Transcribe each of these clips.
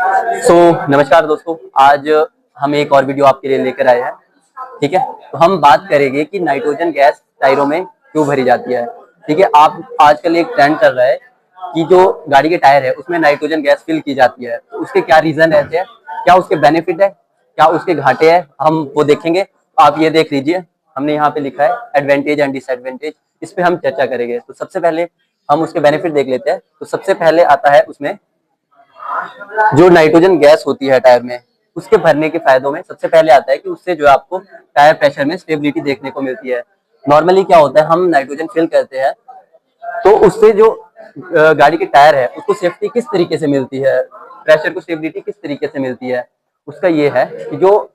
नमस्कार दोस्तों। आज हम एक और वीडियो आपके लिए लेकर आए हैं। ठीक है, तो हम बात करेंगे कि नाइट्रोजन गैस टायरों में क्यों भरी जाती है। ठीक है, आप आजकल एक ट्रेंड चल रहा है कि जो गाड़ी के टायर है उसमें नाइट्रोजन गैस फिल की जाती है, तो उसके क्या रीजन रहते हैं, क्या उसके बेनिफिट है, क्या उसके घाटे हैं, हम वो देखेंगे। आप ये देख लीजिए, हमने यहाँ पे लिखा है एडवांटेज एंड डिसएडवांटेज, इस पे हम चर्चा करेंगे। तो सबसे पहले हम उसके बेनिफिट देख लेते हैं। तो सबसे पहले आता है उसमें जो नाइट्रोजन गैस होती है टायर में, उसके भरने के फायदों में सबसे पहले आता है कि उससे जो आपको टायर प्रेशर में स्टेबिलिटी देखने को मिलती है। नॉर्मली क्या होता है, हम नाइट्रोजन फिल करते हैं तो उससे जो गाड़ी के टायर है उसको सेफ्टी किस तरीके से मिलती है, प्रेशर को स्टेबिलिटी किस तरीके से मिलती है, उसका ये है कि जो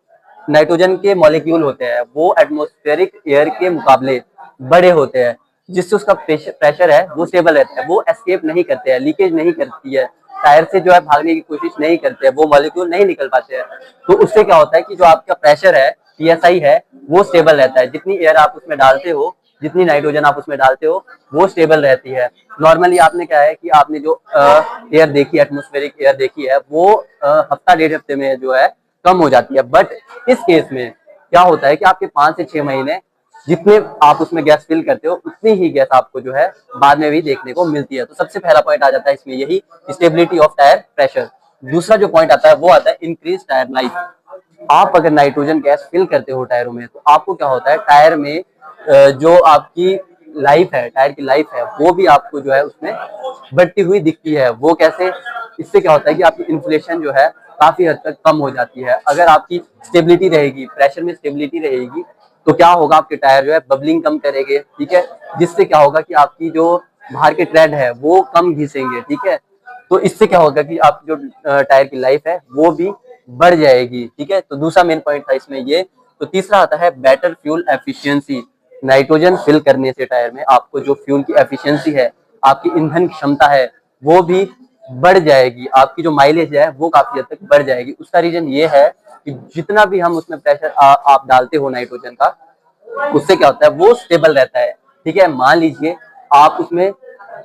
नाइट्रोजन के मॉलिक्यूल होते हैं वो एटमॉस्फेरिक एयर के मुकाबले बड़े होते हैं, जिससे उसका प्रेशर है वो स्टेबल रहता है, वो एस्केप नहीं करते हैं, लीकेज नहीं करती है, टायर से जो है भागने की कोशिश नहीं करते हैं, वो मॉलिक्यूल नहीं निकल पाते हैं। तो उससे क्या होता है कि जो आपका प्रेशर है, पीएसआई है, वो स्टेबल रहता है। जितनी एयर आप उसमें डालते हो, जितनी नाइट्रोजन आप उसमें डालते हो, वो स्टेबल रहती है। नॉर्मली आपने क्या है कि आपने जो एयर देखी, एटमॉस्फेरिक एयर देखी है, वो हफ्ता डेढ़ हफ्ते में जो है कम हो जाती है। बट इस केस में क्या होता है कि आपके 5 से 6 महीने जितने आप उसमें गैस फिल करते हो, उतनी ही गैस आपको जो है बाद में भी देखने को मिलती है। तो सबसे पहला पॉइंट आ जाता है इसमें यही, स्टेबिलिटी ऑफ टायर प्रेशर। दूसरा जो पॉइंट आता है वो आता है इंक्रीज टायर लाइफ। आप अगर नाइट्रोजन गैस फिल करते हो टायरों में, तो आपको क्या होता है, टायर में जो आपकी लाइफ है, टायर की लाइफ है, वो भी आपको जो है उसमें बढ़ती हुई दिखती है। वो कैसे, इससे क्या होता है कि आपकी इन्फ्लेशन जो है काफी हद तक कम हो जाती है। अगर आपकी स्टेबिलिटी रहेगी, प्रेशर में स्टेबिलिटी रहेगी, तो क्या होगा, आपके टायर जो है बबलिंग कम करेंगे। ठीक है, जिससे क्या होगा कि आपकी जो बाहर के ट्रेड है वो कम घिसेंगे। ठीक है, तो इससे क्या होगा कि आपकी जो टायर की लाइफ है वो भी बढ़ जाएगी। ठीक है, तो दूसरा मेन पॉइंट था इसमें ये। तो तीसरा आता है better fuel efficiency. Nitrogen fill करने से टायर में आपको जो फ्यूल की एफिशिएंसी है, आपकी ईंधन क्षमता है, वो भी बढ़ जाएगी। आपकी जो माइलेज है वो काफी हद तक बढ़ जाएगी। उसका रीजन ये है कि जितना भी हम उसमें प्रेशर आप डालते हो नाइट्रोजन का, उससे क्या होता है, वो स्टेबल रहता है। ठीक है, मान लीजिए आप उसमें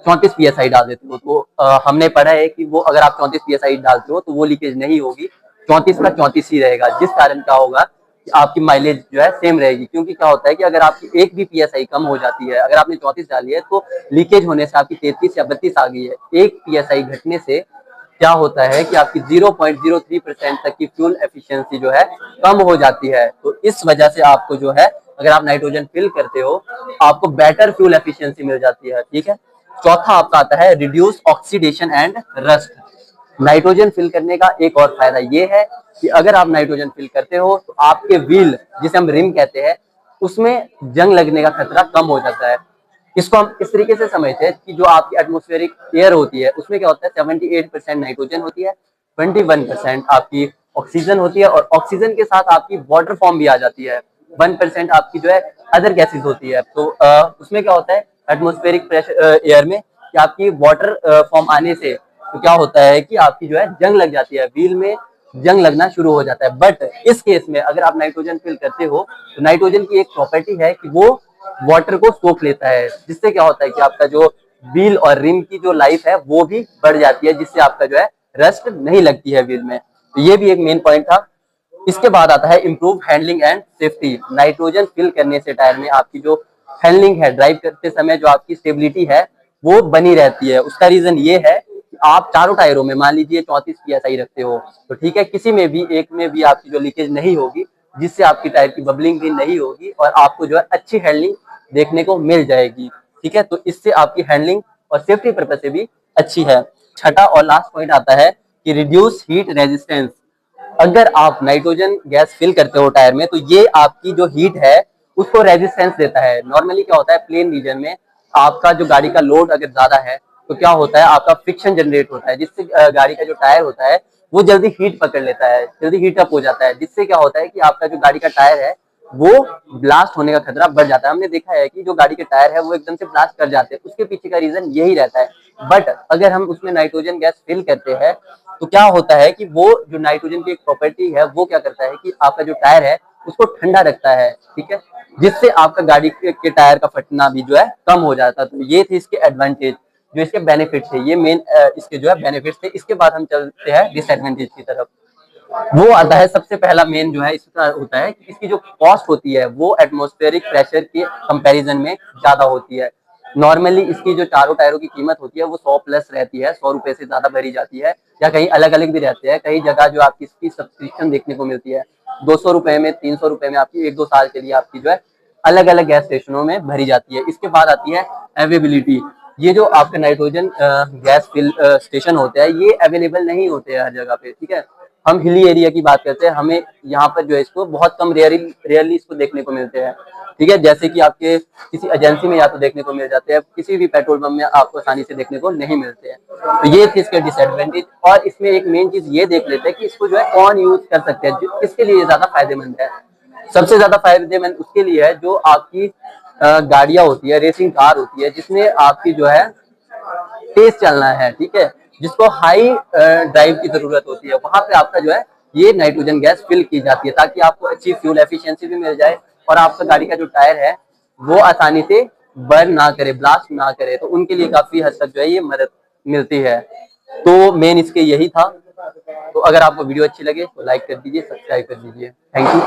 34 पीएसआई डाल देते हो, तो हमने पढ़ा है कि वो अगर आप 34 पीएसआई डालते हो तो वो लीकेज नहीं होगी, 34 का 34 ही रहेगा। जिस कारण क्या होगा कि आपकी माइलेज जो है सेम रहेगी। क्योंकि क्या होता है कि अगर आपकी एक भी पीएसआई कम हो जाती है, अगर आपने 34 डाली है तो लीकेज होने से आपकी 33 या 32 आ गई है, एक पीएसआई घटने से क्या होता है कि आपकी 0.03% तक की फ्यूल एफिशिएंसी जो है कम हो जाती है। तो इस वजह से आपको जो है, अगर आप नाइट्रोजन फिल करते हो, आपको बेटर फ्यूल एफिशिएंसी मिल जाती है। ठीक है, चौथा आपका आता है reduce oxidation and rust. Nitrogen fill करने का एक और फायदा ये है कि अगर आप नाइट्रोजन फिल करते हो तो आपके व्हील, जिसे हम रिम कहते हैं, उसमें जंग लगने का खतरा कम हो जाता है। इसको हम इस तरीके से समझते हैं कि जो आपकी एटमॉस्फेरिक एयर होती है उसमें क्या होता है, 78% नाइट्रोजन होती है, 21% आपकी ऑक्सीजन होती है, और ऑक्सीजन के साथ आपकी वाटर फॉर्म भी आ जाती है, 1% आपकी जो है अदर गैसेज होती है। तो उसमें क्या होता है एटमॉस्फेरिक प्रेशर एयर में कि आपकी वाटर फॉर्म आने से तो क्या होता है कि आपकी जो है जंग लग जाती है, व्हील में जंग लगना शुरू हो जाता है। बट इस केस में अगर आप नाइट्रोजन फिल करते हो तो नाइट्रोजन की एक प्रॉपर्टी है कि वो वाटर को सोख लेता है, जिससे क्या होता है कि आपका जो व्हील और रिम की जो लाइफ है वो भी बढ़ जाती है, जिससे आपका जो है रस्ट नहीं लगती है व्हील में। तो ये भी एक मेन पॉइंट था। इसके बाद आता है improve handling and safety. Nitrogen fill करने से टायर में आपकी जो हैंडलिंग है, ड्राइव करते समय जो आपकी स्टेबिलिटी है वो बनी रहती है। उसका रीजन ये है कि आप चारों टायरों में मान लीजिए 34 पीएसआई रखते हो, तो ठीक है, किसी में भी एक में भी आपकी जो लीकेज नहीं होगी, जिससे आपकी टायर की बबलिंग भी नहीं होगी, और आपको जो है अच्छी हैंडलिंग देखने को मिल जाएगी। ठीक है, तो इससे आपकी हैंडलिंग और सेफ्टी पर्पज से भी अच्छी है। छठा और लास्ट पॉइंट आता है कि रिड्यूस हीट रेजिस्टेंस। अगर आप नाइट्रोजन गैस फिल करते हो टायर में, तो ये आपकी जो हीट है उसको रेजिस्टेंस देता है। नॉर्मली क्या होता है, प्लेन रीजन में आपका जो गाड़ी का लोड अगर ज्यादा है तो क्या होता है, आपका फ्रिक्शन जनरेट होता है, जिससे गाड़ी का जो टायर होता है वो जल्दी हीट पकड़ लेता है, जल्दी हीट अप हो जाता है, जिससे क्या होता है कि आपका जो गाड़ी का टायर है वो ब्लास्ट होने का खतरा बढ़ जाता है। हमने देखा है कि जो गाड़ी के टायर है वो एकदम से ब्लास्ट कर जाते हैं, उसके पीछे का रीजन यही रहता है। बट अगर हम उसमें नाइट्रोजन गैस फिल करते हैं तो क्या होता है कि वो जो नाइट्रोजन की एक प्रॉपर्टी है वो क्या करता है कि आपका जो टायर है उसको ठंडा रखता है। ठीक है, जिससे आपका गाड़ी के टायर का फटना भी जो है कम हो जाता है। तो ये थे इसके एडवांटेज। जो इसके बेनिफिट्स है, ये मेन इसके जो है बेनिफिट्स थे। इसके बाद हम चलते हैं डिसएडवांटेज की तरफ। वो आता है सबसे पहला मेन जो है इसका होता है कि इसकी जो कॉस्ट होती है वो एटमॉस्फेरिक प्रेशर के कंपैरिजन में ज्यादा होती है। नॉर्मली इसकी जो चारों टायरों की कीमत होती है वो 100 प्लस रहती है, 100 रुपए से ज्यादा भरी जाती है, या कहीं अलग अलग भी रहते हैं। कई जगह जो आपकी इसकी सब्सक्रिप्शन देखने को मिलती है 200 रुपए में, 300 रुपए में आपकी 1-2 साल के लिए आपकी जो है अलग अलग गैस स्टेशनों में भरी जाती है। इसके बाद आती है अवेलेबिलिटी। ये जो आपके नाइट्रोजन गैस फिल स्टेशन होते हैं ये अवेलेबल नहीं होते हैं हर जगह पे, ठीक है। हम हिली एरिया की बात करते हैं, हमें यहाँ पर जो है इसको बहुत कम रेयरली इसको देखने को मिलते हैं, ठीक है। जैसे कि आपके किसी एजेंसी में या तो देखने को मिल जाते हैं, किसी भी पेट्रोल पंप में आपको आसानी से देखने को नहीं मिलते हैं। तो ये थी इसके डिसएडवांटेज। और इसमें एक मेन चीज ये देख लेते हैं कि इसको जो है कौन यूज कर सकते हैं, किसके लिए ज्यादा फायदेमंद है। सबसे ज्यादा फायदेमंद उसके लिए है जो आपकी गाड़ियां होती है, रेसिंग कार होती है, जिसमें आपकी जो है तेज चलना है, ठीक है, जिसको हाई ड्राइव की जरूरत होती है, वहां पे आपका जो है ये नाइट्रोजन गैस फिल की जाती है, ताकि आपको अच्छी फ्यूल एफिशिएंसी भी मिल जाए और आपका गाड़ी का जो टायर है वो आसानी से बर्न ना करे, ब्लास्ट ना करे। तो उनके लिए काफी हद तक जो है ये मदद मिलती है। तो मेन इसके यही था। तो अगर आपको वीडियो अच्छी लगे तो लाइक कर दीजिए, सब्सक्राइब कर दीजिए। Thank you.